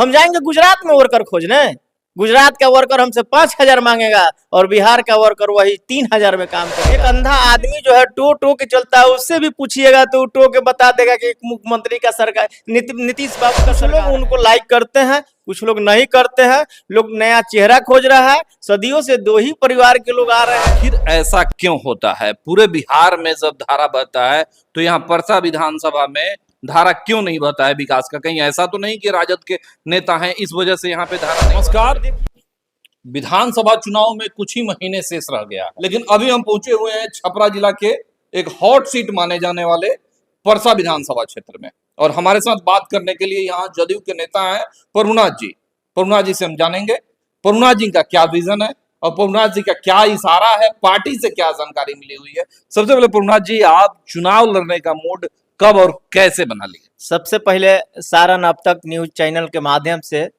हम जाएंगे गुजरात में वर्कर खोजने। गुजरात का वर्कर हमसे 5,000 मांगेगा और बिहार का वर्कर वही 3,000 में काम करेगा। एक अंधा आदमी जो है टो टो के चलता है, उससे भी पूछिएगा तो टो के बता देगा कि मुख्यमंत्री का सरकार नीतीश बाबू का सरकार। लोग उनको लाइक करते हैं, कुछ लोग नहीं करते हैं। लोग नया चेहरा खोज रहा है। सदियों से दो ही परिवार के लोग आ रहे हैं। आखिर ऐसा क्यों होता है? पूरे बिहार में जब धारा बहता है तो यहाँ परसा विधानसभा में धारा क्यों नहीं बहता है विकास का? कहीं ऐसा तो नहीं कि राजद के नेता हैं इस वजह से यहाँ पे धारा नहीं? नमस्कार। विधानसभा चुनाव में कुछ ही महीने शेष रह गया, लेकिन अभी हम पहुंचे हुए हैं छपरा जिला के एक हॉट सीट माने जाने वाले परसा विधानसभा क्षेत्र में, और हमारे साथ बात करने के लिए यहाँ जदयू के नेता हैं प्रभुनाथ जी। प्रभुनाथ जी से हम जानेंगे प्रभुनाथ जी का क्या विजन है और प्रभुनाथ जी का क्या इशारा है, पार्टी से क्या जानकारी मिली हुई है। सबसे पहले प्रभुनाथ जी, आप चुनाव लड़ने का मूड कब और कैसे बना लिए? सबसे पहले सारण अब तक न्यूज चैनल के माध्यम से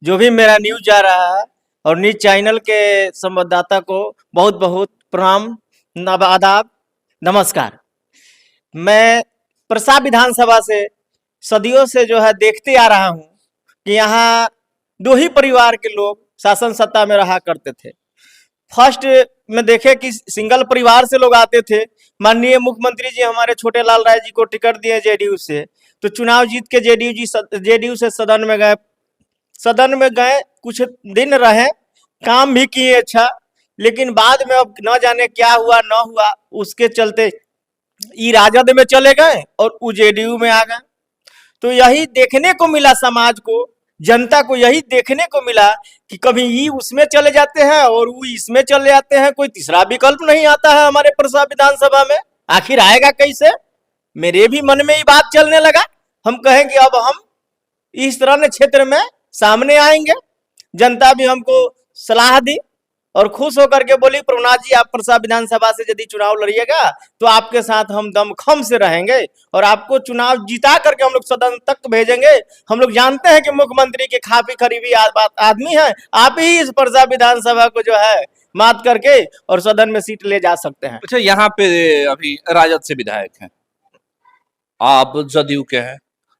जो भी मेरा न्यूज जा रहा है और न्यूज चैनल के संवाददाता को बहुत बहुत प्रणाम, आदाब, नमस्कार। मैं परसा विधानसभा से सदियों से जो है देखते आ रहा हूं कि यहाँ दो ही परिवार के लोग शासन सत्ता में रहा करते थे। फर्स्ट में देखे कि सिंगल परिवार से लोग आते थे। माननीय मुख्यमंत्री जी हमारे छोटे लाल राय जी को टिकट दिए जेडीयू से, तो चुनाव जीत के जेडीयू से सदन में गए, कुछ दिन रहे, काम भी किए अच्छा, लेकिन बाद में अब न जाने क्या हुआ न हुआ, उसके चलते ई राजद में चले गए और वो जेडीयू में आ गए। तो यही देखने को मिला, समाज को, जनता को यही देखने को मिला कि कभी ई उसमें चले जाते हैं और वो इसमें चले जाते हैं। कोई तीसरा विकल्प नहीं आता है हमारे परसा विधानसभा में। आखिर आएगा कैसे? मेरे भी मन में ये बात चलने लगा। हम कहें कि अब हम इस तरह क्षेत्र में सामने आएंगे। जनता भी हमको सलाह दी और खुश होकर के बोली, प्रभुनाथ जी आप परसा विधानसभा से यदि चुनाव लड़िएगा तो आपके साथ हम दमखम से रहेंगे और आपको चुनाव जिता करके हम लोग सदन तक भेजेंगे। हम लोग जानते हैं कि मुख्यमंत्री के खाफी करीबी आदमी हैं, आप ही इस परसा विधानसभा को जो है मात करके और सदन में सीट ले जा सकते हैं। अच्छा, यहाँ पे अभी राजद से विधायक हैं, आप जदयू के हैं,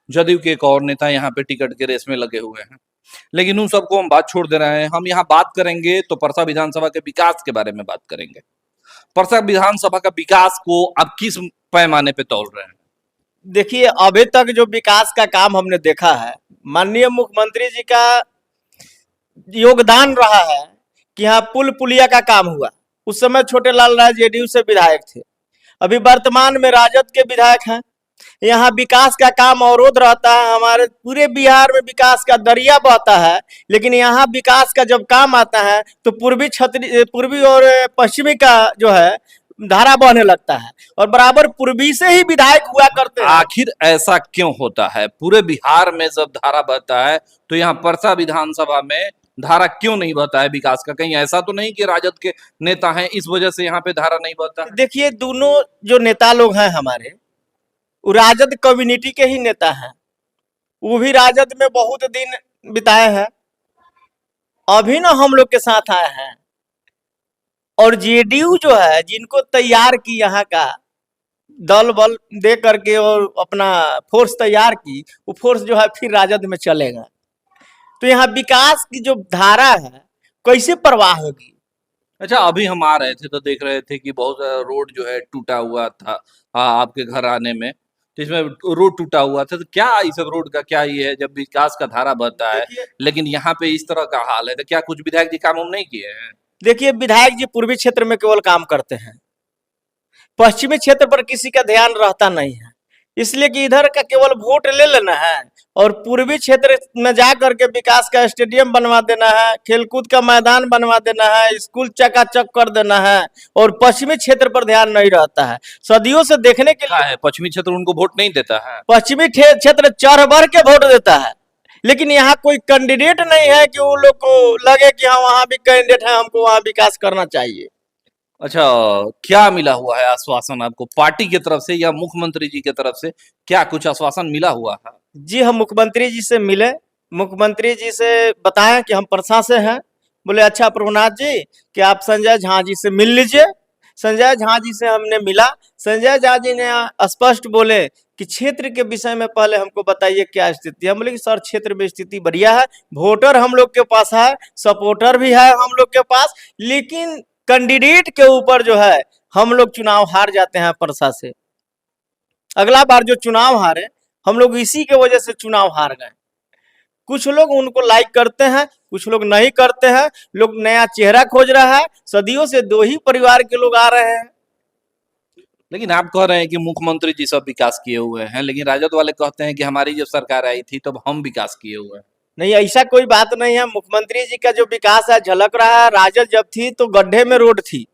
जदयू के एक और नेता यहाँ पे टिकट के रेस में लगे हुए हैं, लेकिन उन सबको हम बात छोड़ दे रहे हैं। हम यहाँ बात करेंगे तो परसा विधानसभा के विकास के बारे में बात करेंगे। परसा विधानसभा का विकास को आप किस पैमाने पे तौल रहे हैं? देखिए, अभी तक जो विकास का काम हमने देखा है, माननीय मुख्यमंत्री जी का योगदान रहा है कि यहाँ पुल पुलिया का काम हुआ। उस समय छोटे लाल राय जेडीयू से विधायक थे, अभी वर्तमान में राजद के विधायक हैं। यहाँ विकास का काम अवरोध रहता है, हमारे पूरे बिहार में विकास का दरिया बहता है, लेकिन यहाँ विकास का जब काम आता है तो पूर्वी और पश्चिमी का जो है धारा बहने लगता है और बराबर पूर्वी से ही विधायक हुआ करते हैं। आखिर ऐसा क्यों होता है? पूरे बिहार में जब धारा बहता है तो यहाँ परसा विधानसभा में धारा क्यों नहीं बहता है विकास का? कहीं ऐसा तो नहीं कि राजद के नेता हैं इस वजह से यहाँ पे धारा नहीं बहता है? देखिए, दोनों जो नेता लोग हैं हमारे, वो राजद कम्युनिटी के ही नेता हैं। वो भी राजद में बहुत दिन बिताए हैं, अभी ना हम लोग के साथ आए हैं। और जेडीयू जो है, जिनको तैयार की, यहाँ का दल बल दे करके और अपना फोर्स तैयार की, वो फोर्स जो है फिर राजद में चलेगा। तो यहाँ विकास की जो धारा है कैसे प्रवाह होगी? अच्छा, अभी हम आ रहे थे तो देख रहे थे कि बहुत रोड जो है टूटा हुआ था आपके घर आने में, तो इसमें रोड टूटा हुआ था। तो क्या इस रोड का क्या ये है, जब विकास का धारा बहता है लेकिन यहाँ पे इस तरह का हाल है, तो क्या कुछ विधायक जी काम हम नहीं किए हैं? देखिए, विधायक जी पूर्वी क्षेत्र में केवल काम करते हैं, पश्चिमी क्षेत्र पर किसी का ध्यान रहता नहीं है, इसलिए कि इधर का केवल वोट ले लेना है और पूर्वी क्षेत्र में जा करके विकास का स्टेडियम बनवा देना है, खेलकूद का मैदान बनवा देना है, स्कूल चकाचक कर देना है, और पश्चिमी क्षेत्र पर ध्यान नहीं रहता है। सदियों से देखने के लिए पश्चिमी क्षेत्र उनको वोट नहीं देता है। पश्चिमी क्षेत्र चढ़ बढ़ के वोट देता है, लेकिन यहाँ कोई कैंडिडेट नहीं है कि वो लोग को लगे कि हाँ वहाँ भी कैंडिडेट है, हमको वहाँ विकास करना चाहिए। अच्छा, क्या मिला हुआ है आश्वासन आपको पार्टी की तरफ से या मुख्यमंत्री जी की तरफ से? क्या कुछ आश्वासन मिला हुआ है? जी, हम मुख्यमंत्री जी से मिले, मुख्यमंत्री जी से बताएं कि हम परसा से हैं। बोले अच्छा प्रभुनाथ जी कि आप संजय झा जी से मिल लीजिए। संजय झा जी से हमने मिला। संजय झा जी ने स्पष्ट बोले कि क्षेत्र के विषय में पहले हमको बताइए क्या स्थिति है। हम बोले कि सर क्षेत्र में स्थिति बढ़िया है, वोटर हम लोग के पास है, सपोर्टर भी है हम लोग के पास, लेकिन कैंडिडेट के ऊपर जो है हम लोग चुनाव हार जाते हैं परसा से। अगला बार जो चुनाव हारे हम लोग इसी के वजह से चुनाव हार गए। कुछ लोग उनको लाइक करते हैं, कुछ लोग नहीं करते हैं, लोग नया चेहरा खोज रहा है। सदियों से दो ही परिवार के लोग आ रहे हैं। लेकिन आप कह रहे हैं कि मुख्यमंत्री जी सब विकास किए हुए हैं, लेकिन राजद वाले कहते हैं कि हमारी जब सरकार आई थी तब हम विकास किए हुए हैं। नहीं, ऐसा कोई बात नहीं है। मुख्यमंत्री जी का जो विकास है झलक रहा है। राजद जब थी तो गड्ढे में रोड थी,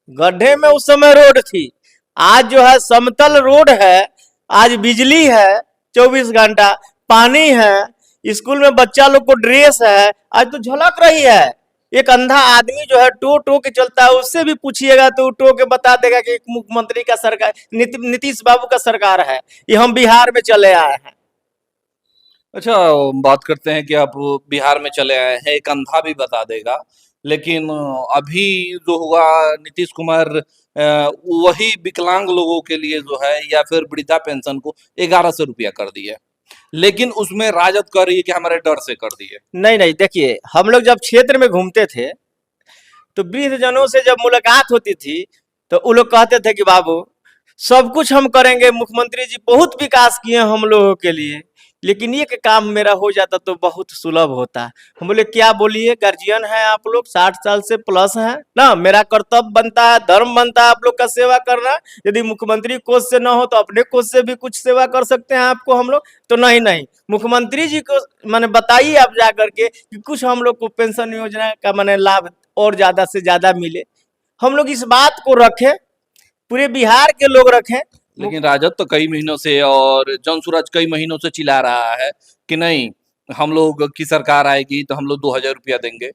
गड्ढे में उस समय रोड थी। आज जो है समतल रोड है, आज बिजली है 24 घंटा, पानी है, स्कूल में बच्चा लोग को ड्रेस है, आज तो झलक रही है। एक अंधा आदमी जो है टो टो के चलता है, उससे भी पूछिएगा तो वो टो के बता देगा कि मुख्यमंत्री का सरकार नीतीश बाबू का सरकार है, ये हम बिहार में चले आए हैं। अच्छा, बात करते हैं कि आप बिहार में चले आए हैं, एक अंधा भी बता देगा। लेकिन अभी जो हुआ नीतीश कुमार वही विकलांग लोगों के लिए जो है या फिर वृद्धा पेंशन को 1100 रुपया कर दिए, लेकिन उसमें राजद कर रही है कि हमारे डर से कर दिए। नहीं नहीं, देखिए हम लोग जब क्षेत्र में घूमते थे तो वृद्ध जनों से जब मुलाकात होती थी तो वो लोग कहते थे कि बाबू सब कुछ हम करेंगे, मुख्यमंत्री जी बहुत विकास किए हम लोगों के लिए, लेकिन ये काम मेरा हो जाता तो बहुत सुलभ होता। हम बोले क्या बोलिए, गार्जियन है आप लोग, 60 साल से प्लस है ना, मेरा कर्तव्य बनता है, धर्म बनता है आप लोग का सेवा करना। यदि मुख्यमंत्री कोष से ना हो तो अपने कोष से भी कुछ सेवा कर सकते हैं आपको हम लोग। तो नहीं नहीं, मुख्यमंत्री जी को मैंने बताइए आप जा करके कि कुछ हम लोग को पेंशन योजना का मैंने लाभ और ज्यादा से ज्यादा मिले। हम लोग इस बात को रखें, पूरे बिहार के लोग रखें। लेकिन राजद तो कई महीनों से और जनसुराज कई महीनों से चिल्ला रहा है कि नहीं, हम लोग की सरकार आएगी तो हम लोग 2000 रुपया देंगे।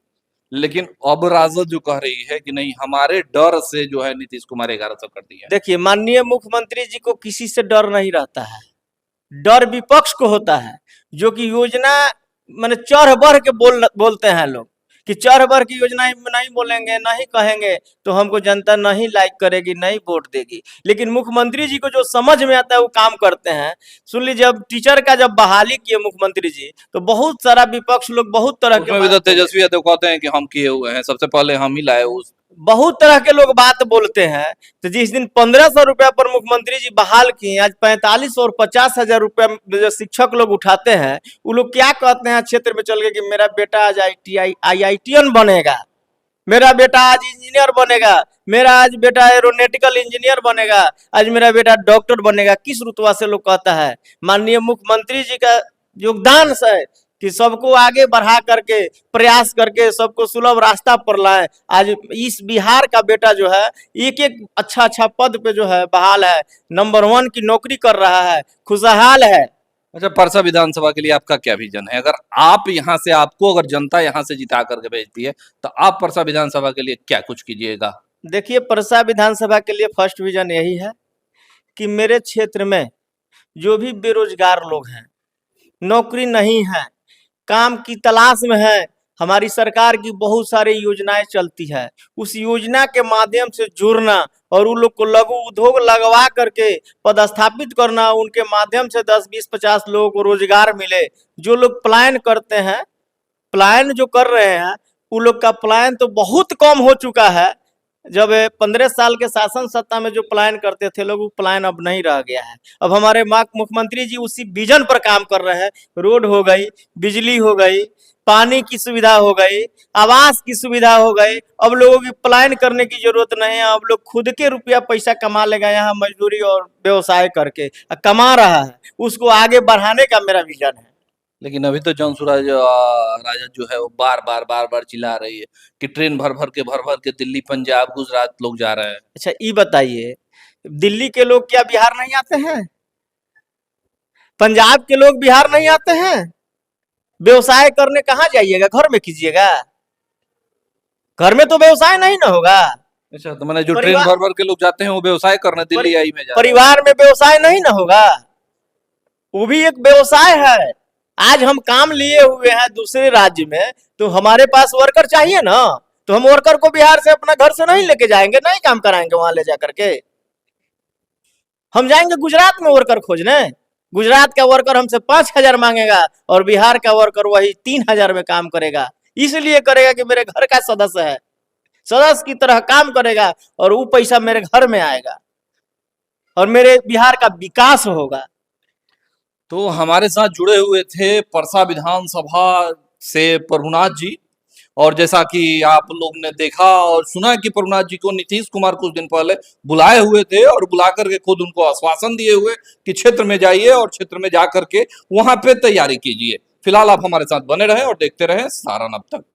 लेकिन अब राजद जो कह रही है कि नहीं, हमारे डर से जो है नीतीश कुमार 1100 कर दिया। देखिए माननीय मुख्यमंत्री जी को किसी से डर नहीं रहता है, डर विपक्ष को होता है, जो कि योजना मैंने चढ़ बढ़ के बोलते हैं लोग कि चढ़ बढ़ की योजना नहीं बोलेंगे, नहीं कहेंगे तो हमको जनता नहीं लाइक करेगी, नहीं वोट देगी। लेकिन मुख्यमंत्री जी को जो समझ में आता है वो काम करते हैं। सुन लीजिए, जब टीचर का जब बहाली किए मुख्यमंत्री जी तो बहुत सारा विपक्ष लोग बहुत तरह उसमें भी तो तेजस्वी यादव कहते हैं कि हम किए हुए हैं, सबसे पहले हम ही लाए उस बहुत तरह के लोग बात बोलते हैं। तो जिस दिन 1500 रुपया पर मुख्यमंत्री जी बहाल किए, आज 45 और 50,000 रुपया जो शिक्षक लोग उठाते हैं, वो लोग क्या कहते हैं क्षेत्र में चल के कि मेरा बेटा आज IITN बनेगा, मेरा बेटा आज इंजीनियर बनेगा, मेरा आज बेटा एरोनॉटिकल इंजीनियर बनेगा, आज मेरा बेटा डॉक्टर बनेगा। किस रुतबा से लोग कहता है? माननीय मुख्यमंत्री जी का योगदान से कि सबको आगे बढ़ा करके प्रयास करके सबको सुलभ रास्ता पर लाए। आज इस बिहार का बेटा जो है एक एक अच्छा अच्छा पद पे जो है बहाल है, नंबर 1 की नौकरी कर रहा है, खुशहाल है। अच्छा, परसा विधानसभा के लिए आपका क्या विजन है? अगर आप यहाँ से, आपको अगर जनता यहाँ से जिता करके भेजती है तो आप परसा विधानसभा के लिए क्या कुछ कीजिएगा? देखिए, परसा विधानसभा के लिए फर्स्ट विजन यही है कि मेरे क्षेत्र में जो भी बेरोजगार लोग हैं, नौकरी नहीं है, काम की तलाश में है, हमारी सरकार की बहुत सारी योजनाएं चलती है, उस योजना के माध्यम से जुड़ना और उन लोग को लघु उद्योग लगवा करके पदस्थापित करना, उनके माध्यम से 10, 20, 50 लोगों को रोजगार मिले। जो लोग पलायन करते हैं, पलायन जो कर रहे हैं, उन लोग का पलायन तो बहुत कम हो चुका है। जब 15 साल के शासन सत्ता में जो पलायन करते थे लोग, वो पलायन अब नहीं रह गया है। अब हमारे मुख्यमंत्री जी उसी विजन पर काम कर रहे हैं। रोड हो गई, बिजली हो गई, पानी की सुविधा हो गई, आवास की सुविधा हो गई। अब लोगों की पलायन करने की जरूरत नहीं है, अब लोग खुद के रुपया पैसा कमा लेगा यहाँ मजदूरी और व्यवसाय करके कमा रहा है। उसको आगे बढ़ाने का मेरा विजन है। लेकिन अभी तो जनसुराज राजद जो है वो बार बार चिल्ला रही है कि ट्रेन भर भर के दिल्ली, पंजाब, गुजरात लोग जा रहे हैं। अच्छा, ये बताइए, दिल्ली के लोग क्या बिहार नहीं आते हैं? पंजाब के लोग बिहार नहीं आते हैं? व्यवसाय करने कहाँ जाइएगा? घर में कीजिएगा, घर में तो व्यवसाय नहीं ना होगा। अच्छा, तो मैंने जो ट्रेन भर के लोग जाते हैं वो व्यवसाय करने दिल्ली आई में जा परिवार में व्यवसाय नहीं ना होगा, वो भी एक व्यवसाय है। आज हम काम लिए हुए हैं दूसरे राज्य में, तो हमारे पास वर्कर चाहिए ना, तो हम वर्कर को बिहार से अपना घर से नहीं लेके जाएंगे, नहीं काम कराएंगे वहां ले जा करके। हम जाएंगे गुजरात में वर्कर खोजने। गुजरात का वर्कर हमसे 5,000 मांगेगा और बिहार का वर्कर वही 3,000 में काम करेगा। इसलिए करेगा कि मेरे घर का सदस्य है, सदस्य की तरह काम करेगा और वो पैसा मेरे घर में आएगा और मेरे बिहार का विकास होगा। तो हमारे साथ जुड़े हुए थे परसा विधानसभा से प्रभुनाथ जी। और जैसा कि आप लोग ने देखा और सुना कि प्रभुनाथ जी को नीतीश कुमार कुछ दिन पहले बुलाए हुए थे और बुला करके खुद उनको आश्वासन दिए हुए कि क्षेत्र में जाइए और क्षेत्र में जा करके वहां पे तैयारी कीजिए। फिलहाल आप हमारे साथ बने रहे और देखते रहे सारण अब तक।